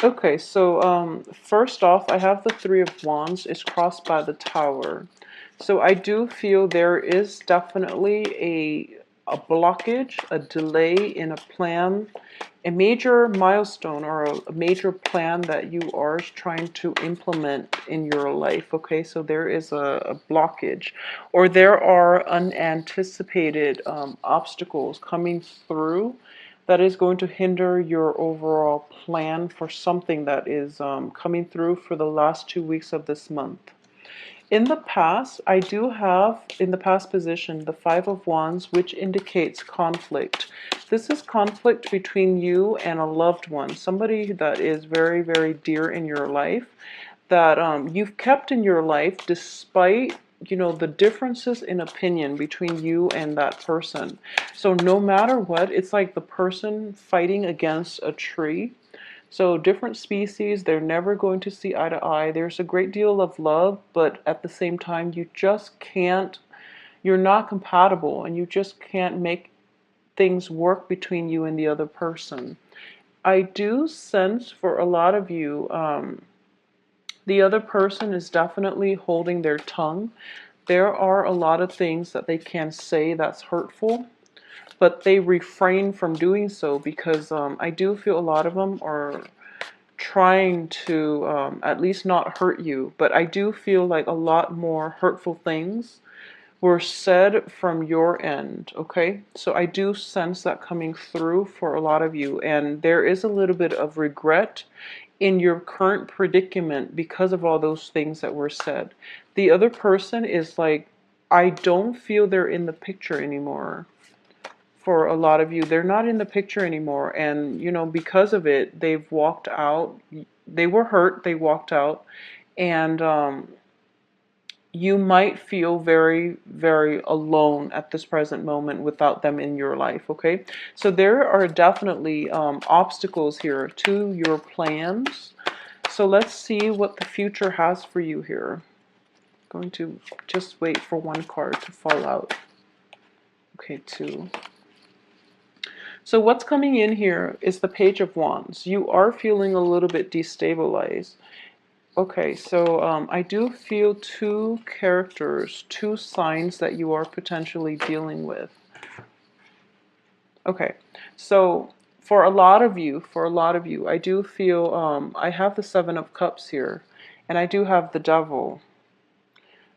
Okay, so first off, I have the Three of Wands. It's crossed by the Tower. So I do feel there is definitely a blockage, a delay in a plan, a major milestone or a major plan that you are trying to implement in your life. Okay, so there is a blockage, or there are unanticipated obstacles coming through that is going to hinder your overall plan for something that is coming through for the last 2 weeks of this month. In the past, I do have in the past position the Five of Wands, which indicates conflict. This is conflict between you and a loved one, somebody that is very, very dear in your life, that you've kept in your life despite the differences in opinion between you and that person. So no matter what, it's like the person fighting against a tree. So different species, they're never going to see eye to eye. There's a great deal of love, but at the same time, you just can't, you're not compatible, and you just can't make things work between you and the other person. I do sense for a lot of you, the other person is definitely holding their tongue. There are a lot of things that they can say that's hurtful, but they refrain from doing so because I do feel a lot of them are trying to at least not hurt you. But I do feel like a lot more hurtful things were said from your end, okay? So I do sense that coming through for a lot of you, and there is a little bit of regret in your current predicament because of all those things that were said. The other person is like, I don't feel they're in the picture anymore. For a lot of you, they're not in the picture anymore, and because of it, they've walked out. They were hurt, they walked out, and you might feel very, very alone at this present moment without them in your life, okay? So there are definitely obstacles here to your plans. So let's see what the future has for you here. I'm going to just wait for one card to fall out. Okay, two. So what's coming in here is the Page of Wands. You are feeling a little bit destabilized. Okay, so I do feel two characters, two signs that you are potentially dealing with. Okay, so for a lot of you, I do feel I have the Seven of Cups here, and I do have the Devil,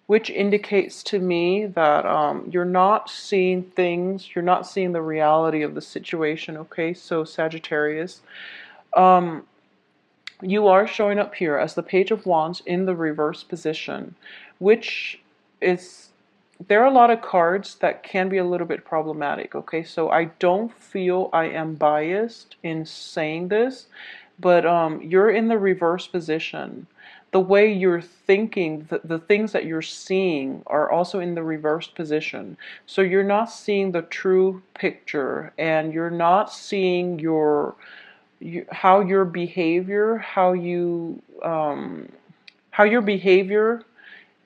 which indicates to me that you're not seeing things, you're not seeing the reality of the situation. Okay, so Sagittarius, you are showing up here as the Page of Wands in the reverse position, which is, there are a lot of cards that can be a little bit problematic, okay? So I don't feel I am biased in saying this, but you're in the reverse position. The way you're thinking, the things that you're seeing are also in the reverse position. So you're not seeing the true picture, and you're not seeing how your behavior, how your behavior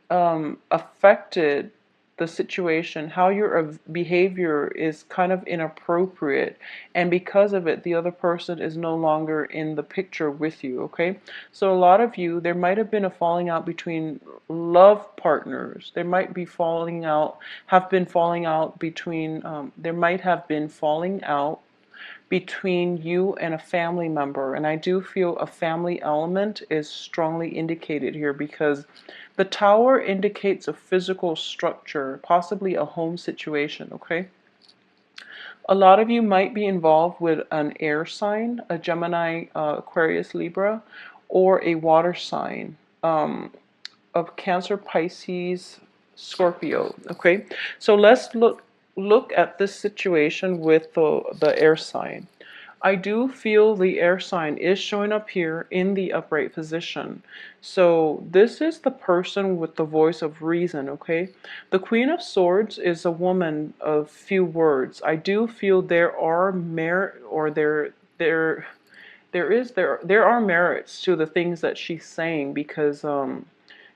affected the situation, how your behavior is kind of inappropriate, and because of it, the other person is no longer in the picture with you, okay? So a lot of you, there might have been a falling out between love partners. There might be falling out, have been falling out between, there might have been falling out between you and a family member. And I do feel a family element is strongly indicated here because the Tower indicates a physical structure, possibly a home situation, okay? A lot of you might be involved with an air sign, a Gemini, Aquarius, Libra, or a water sign of Cancer, Pisces, Scorpio, okay? So let's look at this situation with the air sign. I do feel the air sign is showing up here in the upright position. So this is the person with the voice of reason, okay? The Queen of Swords is a woman of few words. I do feel there are merit, or there are merits to the things that she's saying, because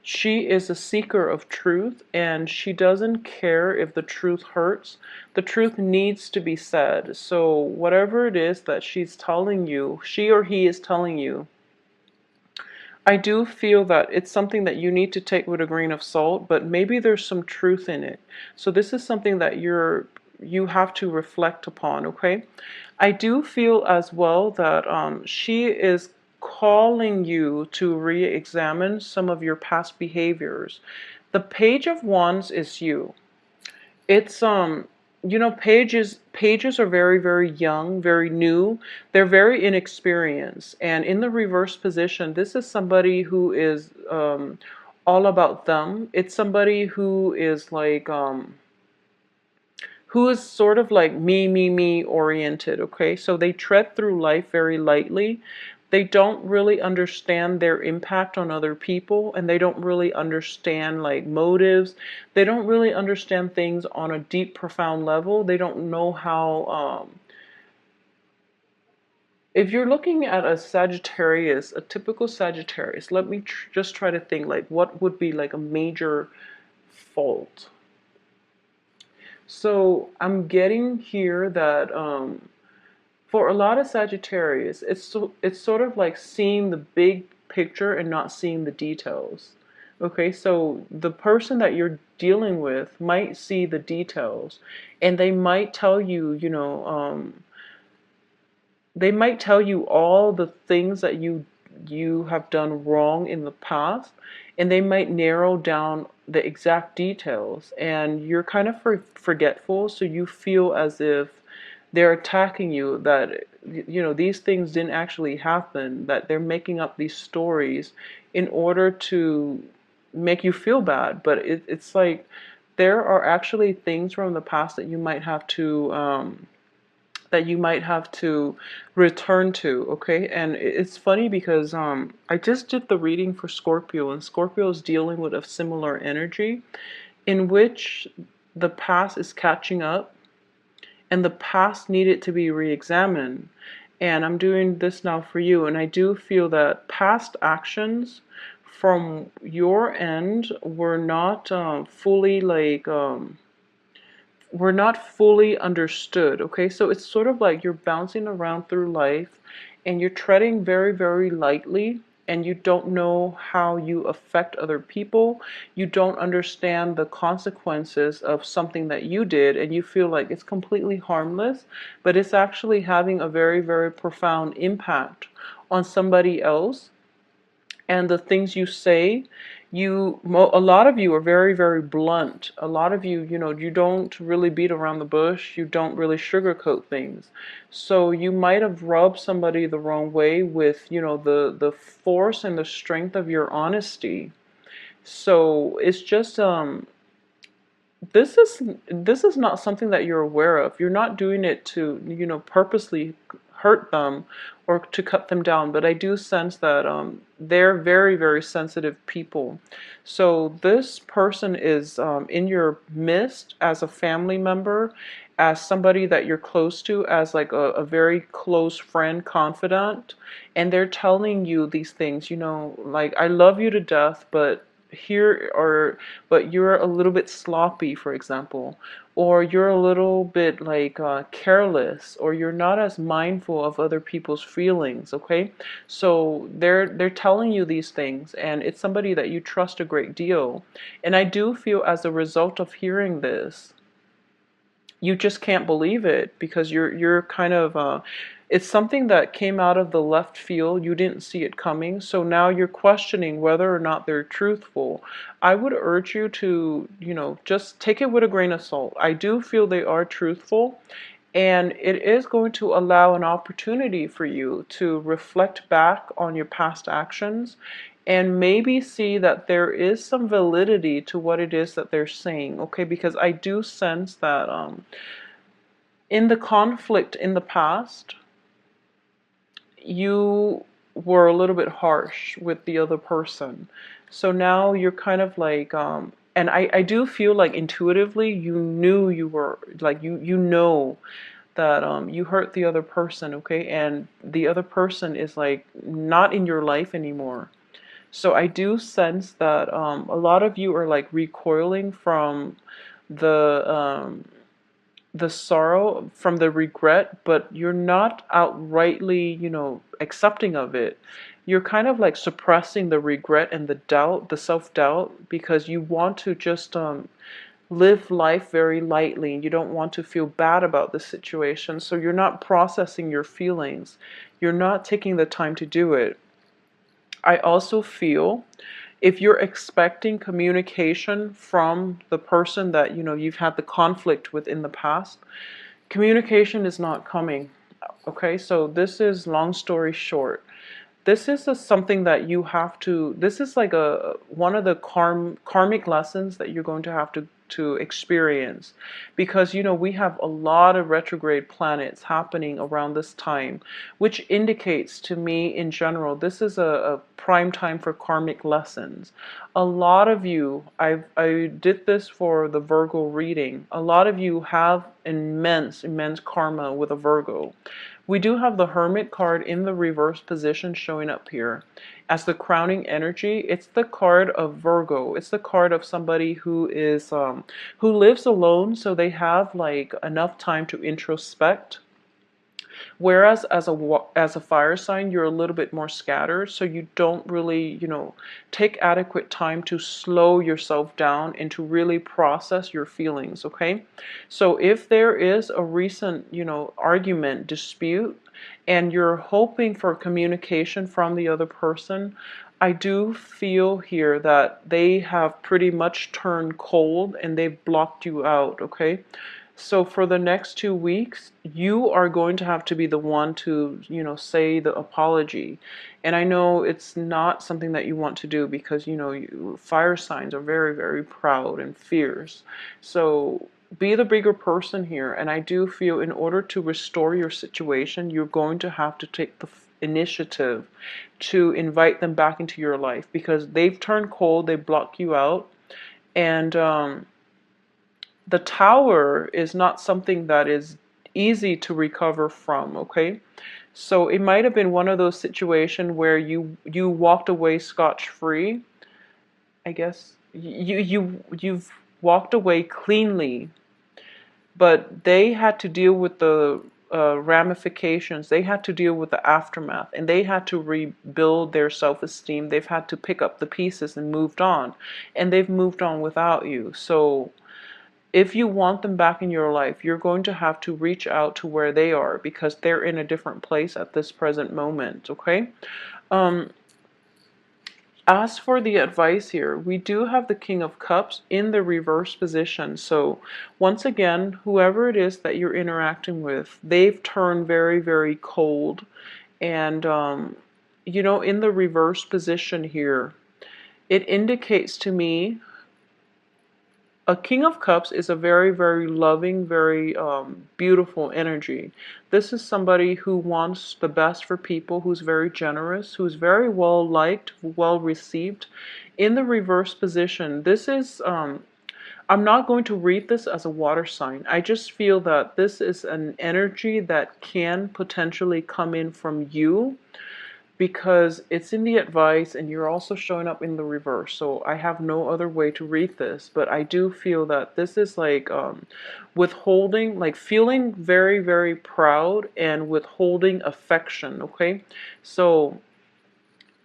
she is a seeker of truth, and she doesn't care if the truth hurts. The truth needs to be said. So whatever it is that she's telling you, she or he is telling you, I do feel that it's something that you need to take with a grain of salt, but maybe there's some truth in it. So this is something that you have to reflect upon, okay? I do feel as well that she is calling you to re-examine some of your past behaviors. The Page of Wands is you. It's you know, pages are very, very young, very new. They're very inexperienced. And in the reverse position, this is somebody who is all about them. It's somebody who is like who is sort of like me oriented, okay? So they tread through life very lightly. They don't really understand their impact on other people, and they don't really understand like motives. They don't really understand things on a deep, profound level. They don't know how, if you're looking at a Sagittarius, a typical Sagittarius, let me just try to think like what would be like a major fault. So I'm getting here that for a lot of Sagittarius, it's sort of like seeing the big picture and not seeing the details. Okay, so the person that you're dealing with might see the details, and they might tell you, you know, they might tell you all the things that you have done wrong in the past, and they might narrow down the exact details, and you're kind of forgetful, so you feel as if they're attacking you, that you know these things didn't actually happen, that they're making up these stories in order to make you feel bad. But it's like there are actually things from the past that you might have to return to, okay? And it's funny because I just did the reading for Scorpio, and Scorpio is dealing with a similar energy in which the past is catching up, and the past needed to be re-examined. And I'm doing this now for you, and I do feel that past actions from your end were not fully like we're not fully understood, okay? So it's sort of like you're bouncing around through life and you're treading very, very lightly, and you don't know how you affect other people. You don't understand the consequences of something that you did, and you feel like it's completely harmless, but it's actually having a very, very profound impact on somebody else. And the things you say, a lot of you are very, very blunt. A lot of you, you know, you don't really beat around the bush. You don't really sugarcoat things. So you might have rubbed somebody the wrong way with, you know, the force and the strength of your honesty. So it's just this is not something that you're aware of. You're not doing it to, you know, purposely hurt them or to cut them down, but I do sense that they're very, very sensitive people. So this person is in your midst as a family member, as somebody that you're close to, as like a very close friend, confidant, and they're telling you these things, you know, like, I love you to death, but here, or but you're a little bit sloppy, for example, or you're a little bit like careless, or you're not as mindful of other people's feelings, okay? So they're telling you these things, and it's somebody that you trust a great deal. And I do feel as a result of hearing this, you just can't believe it, because you're kind of it's something that came out of the left field. You didn't see it coming, so now you're questioning whether or not they're truthful. I would urge you to, you know, just take it with a grain of salt. I do feel they are truthful, and it is going to allow an opportunity for you to reflect back on your past actions and maybe see that there is some validity to what it is that they're saying, okay? Because I do sense that in the conflict in the past, you were a little bit harsh with the other person. So now you're kind of like, and I do feel like intuitively you knew you were, like, you know that you hurt the other person, okay? And the other person is like not in your life anymore. So I do sense that a lot of you are like recoiling from the the sorrow, from the regret, but you're not outrightly, accepting of it. You're kind of like suppressing the regret and the doubt, the self-doubt, because you want to just live life very lightly. You don't want to feel bad about the situation, so you're not processing your feelings. You're not taking the time to do it. I also feel if you're expecting communication from the person that you've had the conflict with in the past, communication is not coming. Okay, so this is, long story short, this is something that you have to, this is like one of the karmic lessons that you're going to have to experience, because we have a lot of retrograde planets happening around this time, which indicates to me in general this is a prime time for karmic lessons. A lot of you, I did this for the Virgo reading, a lot of you have immense karma with a Virgo. We do have the Hermit card in the reverse position showing up here as the crowning energy. It's the card of Virgo. It's the card of somebody who is who lives alone, so they have like enough time to introspect. Whereas as a fire sign, you're a little bit more scattered, so you don't really, take adequate time to slow yourself down and to really process your feelings, okay? So if there is a recent, argument, dispute, and you're hoping for communication from the other person, I do feel here that they have pretty much turned cold and they've blocked you out, okay? So for the next 2 weeks, you are going to have to be the one to, say the apology. And I know it's not something that you want to do because, fire signs are very, very proud and fierce. So be the bigger person here. And I do feel in order to restore your situation, you're going to have to take the initiative to invite them back into your life, because they've turned cold, they block you out. And the tower is not something that is easy to recover from, okay? So it might have been one of those situations where you walked away scotch-free. I guess you've walked away cleanly, but they had to deal with the ramifications. They had to deal with the aftermath, and they had to rebuild their self-esteem. They've had to pick up the pieces and moved on, and they've moved on without you. So if you want them back in your life, you're going to have to reach out to where they are, because they're in a different place at this present moment, okay? As for the advice here, we do have the King of Cups in the reverse position. So once again, whoever it is that you're interacting with, they've turned very, very cold. And, in the reverse position here, it indicates to me a King of Cups is a very, very loving, very beautiful energy. This is somebody who wants the best for people, who's very generous, who's very well liked, well received. In the reverse position, this is, I'm not going to read this as a water sign. I just feel that this is an energy that can potentially come in from you, because it's in the advice and you're also showing up in the reverse. So I have no other way to read this, but I do feel that this is like withholding, like feeling very, very proud and withholding affection, okay? So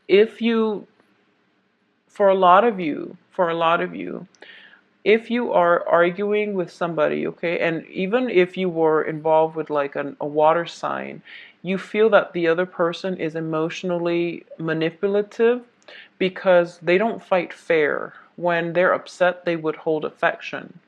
if you, for a lot of you, if you are arguing with somebody, okay, and even if you were involved with like a water sign, you feel that the other person is emotionally manipulative because they don't fight fair. When they're upset, they withhold affection.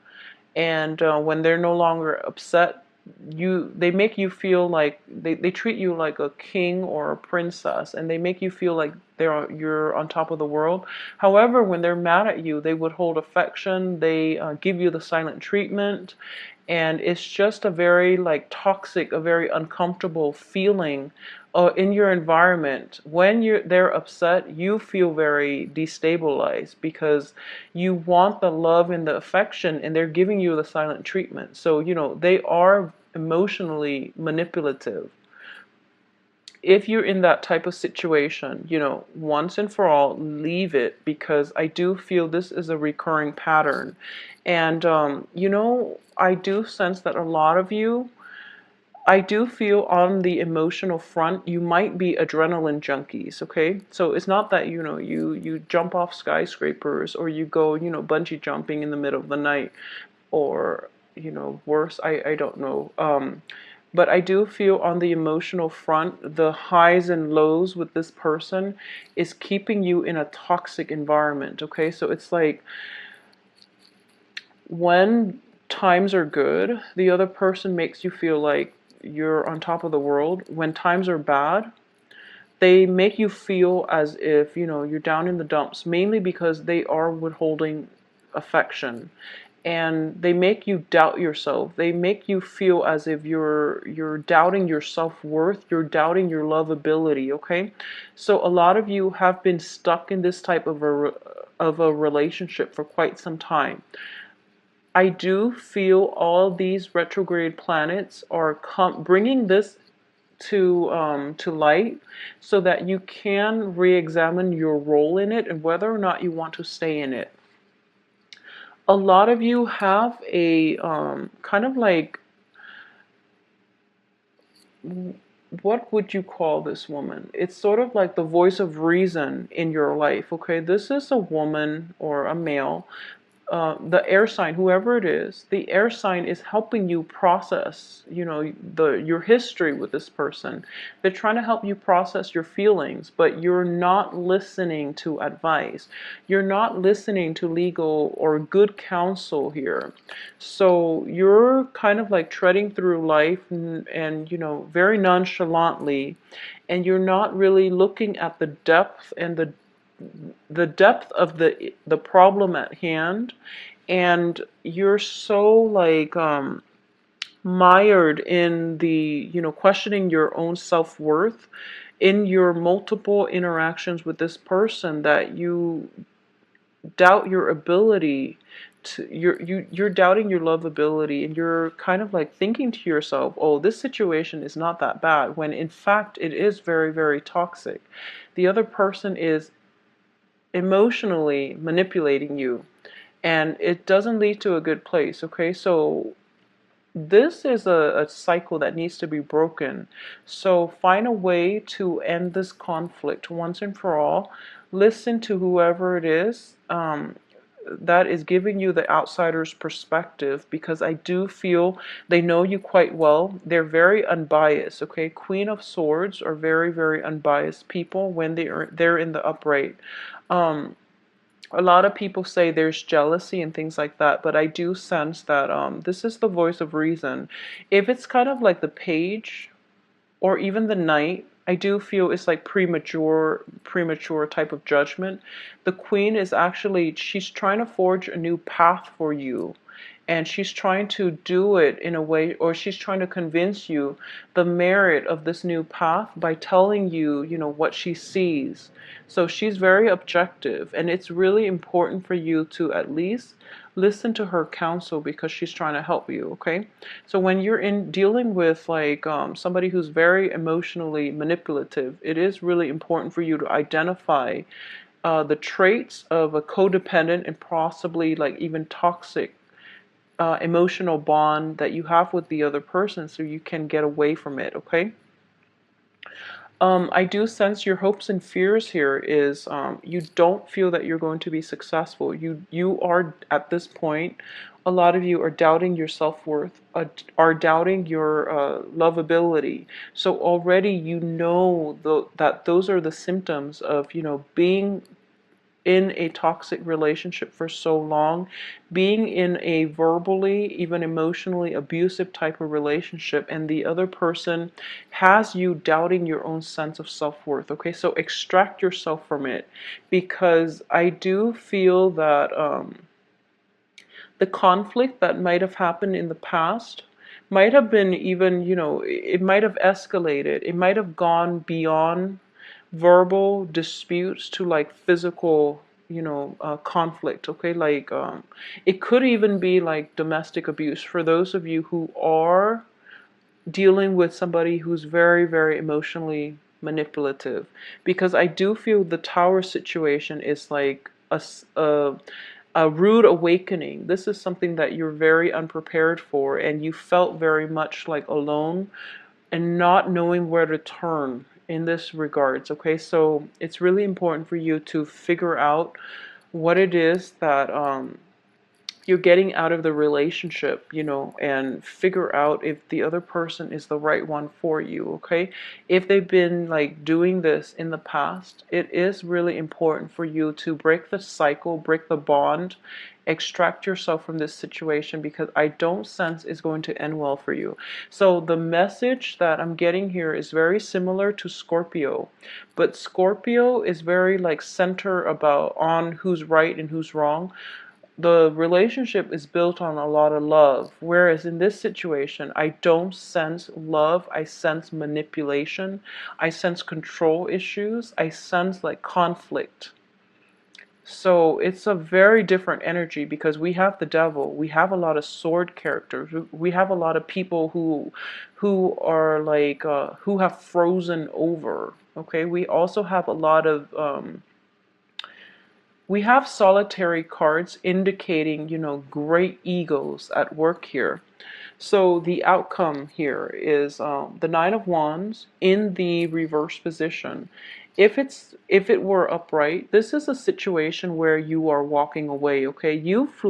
And when they're no longer upset, they make you feel like they treat you like a king or a princess, and they make you feel like you're on top of the world. However, when they're mad at you, they withhold affection, they give you the silent treatment, and it's just a very like toxic, a very uncomfortable feeling in your environment. When they're upset, you feel very destabilized because you want the love and the affection, and they're giving you the silent treatment. So they are emotionally manipulative. if you're in that type of situation, once and for all, leave it, because I do feel this is a recurring pattern. And, I do sense that a lot of you, I do feel on the emotional front, you might be adrenaline junkies, okay? So it's not that, you jump off skyscrapers, or you go, bungee jumping in the middle of the night, or, worse, I don't know. But I do feel on the emotional front, the highs and lows with this person is keeping you in a toxic environment, okay? So it's like when times are good, the other person makes you feel like you're on top of the world. When times are bad, they make you feel as if, you're down in the dumps, mainly because they are withholding affection. And they make you doubt yourself. They make you feel as if you're doubting your self-worth, you're doubting your lovability, okay? So a lot of you have been stuck in this type of a relationship for quite some time. I do feel all these retrograde planets are bringing this to light, so that you can re-examine your role in it and whether or not you want to stay in it. A lot of you have a kind of like, what would you call this woman? It's sort of like the voice of reason in your life, okay? This is a woman or a male, the air sign, whoever it is, the air sign is helping you process, your history with this person. They're trying to help you process your feelings, but you're not listening to advice. You're not listening to legal or good counsel here. So you're kind of like treading through life and very nonchalantly, and you're not really looking at the depth and the depth of the problem at hand, and you're so like mired in the questioning your own self-worth in your multiple interactions with this person, that you doubt your ability to you're doubting your lovability, and you're kind of like thinking to yourself, oh, this situation is not that bad, when in fact it is very, very toxic. The other person is emotionally manipulating you, and it doesn't lead to a good place, okay? So this is a cycle that needs to be broken. So find a way to end this conflict once and for all. Listen to whoever it is that is giving you the outsider's perspective, because I do feel they know you quite well. They're very unbiased, okay? Queen of Swords are very, very unbiased people when they're in the upright. A lot of people say there's jealousy and things like that, but I do sense that this is the voice of reason. If it's kind of like the page or even the knight, I do feel it's like premature type of judgment. The queen is actually, she's trying to forge a new path for you. And she's trying to do it in a way, or she's trying to convince you the merit of this new path by telling you, what she sees. So she's very objective, and it's really important for you to at least listen to her counsel, because she's trying to help you, okay? So when you're in dealing with like somebody who's very emotionally manipulative, it is really important for you to identify the traits of a codependent and possibly like even toxic emotional bond that you have with the other person, so you can get away from it, okay? I do sense your hopes and fears here is you don't feel that you're going to be successful. You are, at this point, a lot of you are doubting your self-worth, are doubting your lovability. So already that those are the symptoms of, being in a toxic relationship for so long, being in a verbally, even emotionally abusive type of relationship, and the other person has you doubting your own sense of self-worth, okay? So extract yourself from it, because I do feel that the conflict that might have happened in the past might have been even, it might have escalated. It might have gone beyond verbal disputes to like physical, conflict, okay? Like, it could even be like domestic abuse for those of you who are dealing with somebody who's very, very emotionally manipulative, because I do feel the Tower situation is like a rude awakening. This is something that you're very unprepared for, and you felt very much like alone and not knowing where to turn in this regards. Okay, so it's really important for you to figure out what it is that you're getting out of the relationship, you know, and figure out if the other person is the right one for you, okay? If they've been like doing this in the past, it is really important for you to break the cycle, break the bond, extract yourself from this situation, because I don't sense it's going to end well for you. So the message that I'm getting here is very similar to Scorpio, but Scorpio is very like center about on who's right and who's wrong. The relationship is built on a lot of love, whereas in this situation I don't sense love. I sense manipulation, I sense control issues, I sense like conflict. So it's a very different energy, because we have the devil, we have a lot of sword characters, we have a lot of people who are like who have frozen over. Okay, we also have a lot of we have solitary cards indicating, you know, great egos at work here. So the outcome here is the Nine of Wands in the reverse position. If it were upright, this is a situation where you are walking away. Okay, you've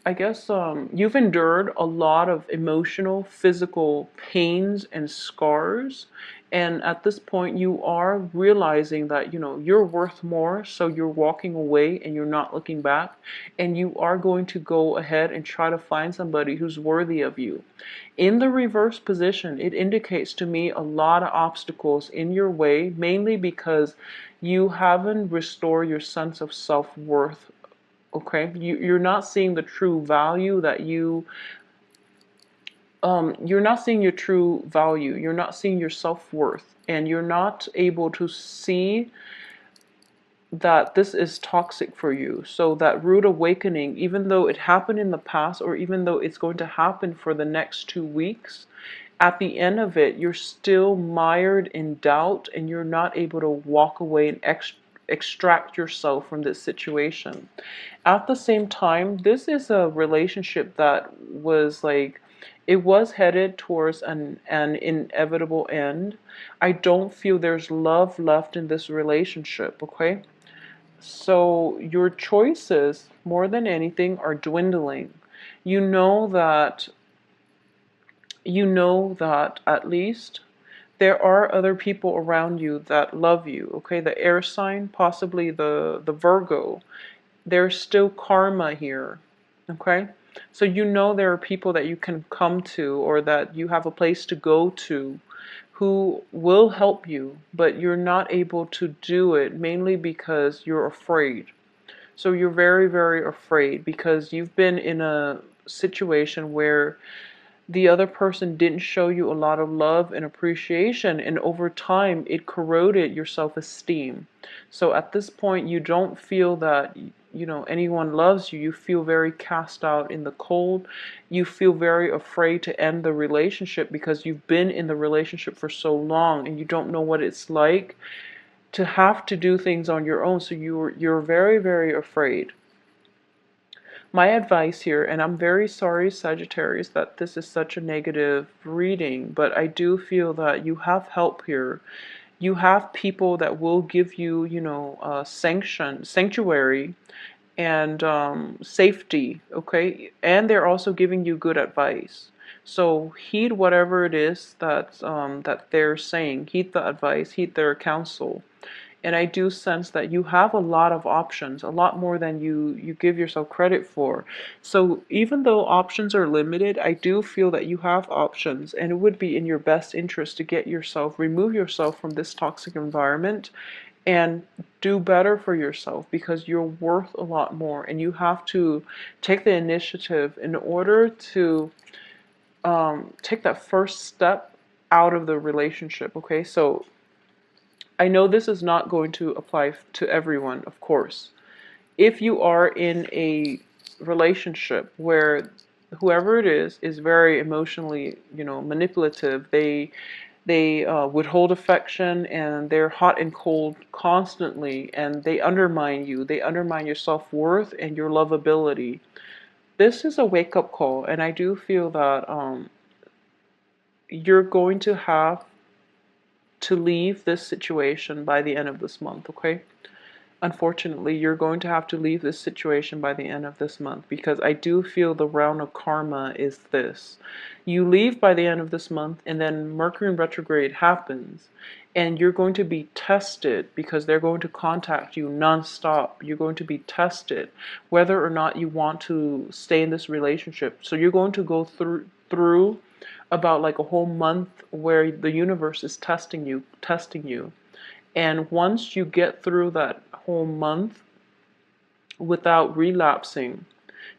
I guess you've endured a lot of emotional, physical pains and scars, and at this point you are realizing that, you know, you're worth more, so you're walking away and you're not looking back, and you are going to go ahead and try to find somebody who's worthy of you. In the reverse position, it indicates to me a lot of obstacles in your way, mainly because you haven't restored your sense of self-worth. Okay, you're not seeing the true value that you're not seeing your true value, you're not seeing your self-worth, and you're not able to see that this is toxic for you. So that rude awakening, even though it happened in the past, or even though it's going to happen for the next 2 weeks, at the end of it you're still mired in doubt, and you're not able to walk away and extract yourself from this situation. At the same time, this is a relationship that was like, it was headed towards an inevitable end. I don't feel there's love left in this relationship, okay? So your choices, more than anything, are dwindling. You know that at least there are other people around you that love you, okay? The air sign, possibly the Virgo, there's still karma here, okay? So you know there are people that you can come to, or that you have a place to go to, who will help you, but you're not able to do it, mainly because you're afraid. So you're very, very afraid, because you've been in a situation where the other person didn't show you a lot of love and appreciation, and over time it corroded your self-esteem. So at this point you don't feel that, you know, anyone loves you. You feel very cast out in the cold. You feel very afraid to end the relationship, because you've been in the relationship for so long and you don't know what it's like to have to do things on your own. So you're very, very afraid. My advice here, and I'm very sorry, Sagittarius, that this is such a negative reading, but I do feel that you have help here. You have people that will give you, you know, sanctuary, and safety, okay? And they're also giving you good advice. So heed whatever it is that they're saying. Heed the advice, heed their counsel. And I do sense that you have a lot of options, a lot more than you give yourself credit for. So even though options are limited, I do feel that you have options, and it would be in your best interest to remove yourself from this toxic environment and do better for yourself, because you're worth a lot more, and you have to take the initiative in order to take that first step out of the relationship, okay? So I know this is not going to apply to everyone, of course. If you are in a relationship where whoever it is very emotionally, manipulative. They withhold affection, and they're hot and cold constantly, and they undermine you. They undermine your self-worth and your lovability. This is a wake-up call, and I do feel that you're going to have to leave this situation by the end of this month, okay? Unfortunately, you're going to have to leave this situation by the end of this month, because I do feel the round of karma is this. You leave by the end of this month, and then Mercury in retrograde happens, and you're going to be tested because they're going to contact you nonstop. You're going to be tested whether or not you want to stay in this relationship. So you're going to go through about like a whole month where the universe is testing you. And once you get through that whole month without relapsing,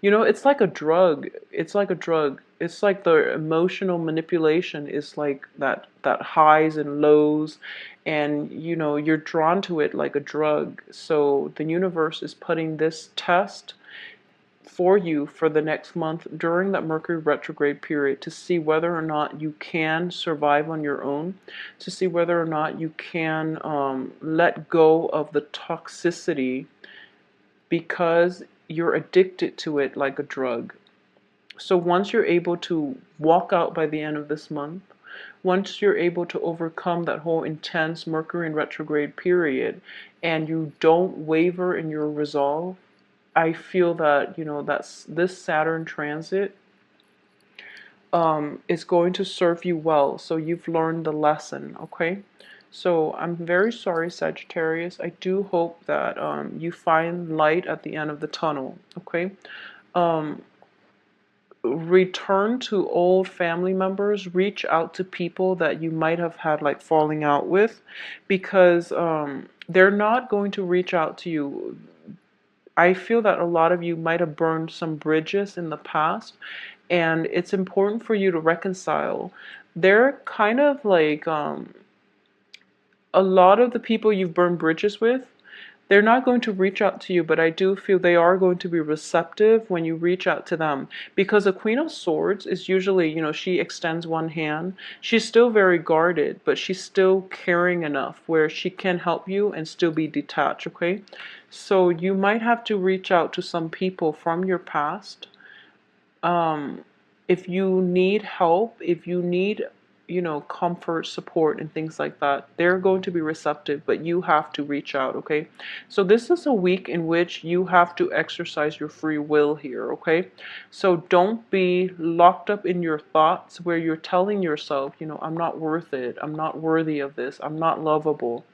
it's like a drug. It's like a drug. It's like the emotional manipulation is like that highs and lows, and you're drawn to it like a drug. So the universe is putting this test for you for the next month during that Mercury retrograde period to see whether or not you can survive on your own, to see whether or not you can let go of the toxicity, because you're addicted to it like a drug. So once you're able to walk out by the end of this month, once you're able to overcome that whole intense Mercury in retrograde period, and you don't waver in your resolve, I feel that, that's this Saturn transit is going to serve you well. So you've learned the lesson, okay? So I'm very sorry, Sagittarius. I do hope that you find light at the end of the tunnel, okay? Return to old family members. Reach out to people that you might have had like falling out with, because they're not going to reach out to you. I feel that a lot of you might have burned some bridges in the past, and it's important for you to reconcile. They're kind of like a lot of the people you've burned bridges with, they're not going to reach out to you, but I do feel they are going to be receptive when you reach out to them. Because a Queen of Swords is usually, she extends one hand. She's still very guarded, but she's still caring enough where she can help you and still be detached, okay? So you might have to reach out to some people from your past. If you need help, if you need, comfort, support, and things like that, they're going to be receptive, but you have to reach out, okay? So this is a week in which you have to exercise your free will here, okay? So don't be locked up in your thoughts where you're telling yourself, I'm not worth it, I'm not worthy of this, I'm not lovable.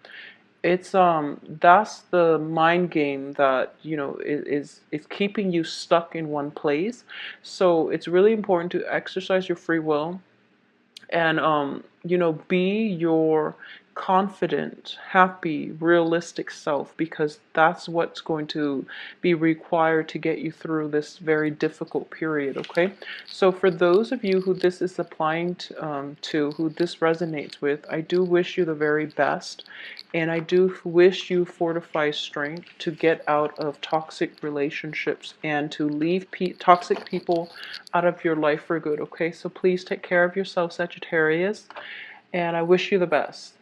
It's that's the mind game that is keeping you stuck in one place. So it's really important to exercise your free will, and be your confident, happy, realistic self, because that's what's going to be required to get you through this very difficult period, okay? So for those of you who this is applying to, who this resonates with, I do wish you the very best, and I do wish you fortified strength to get out of toxic relationships and to leave toxic people out of your life for good, okay? So please take care of yourself, Sagittarius, and I wish you the best.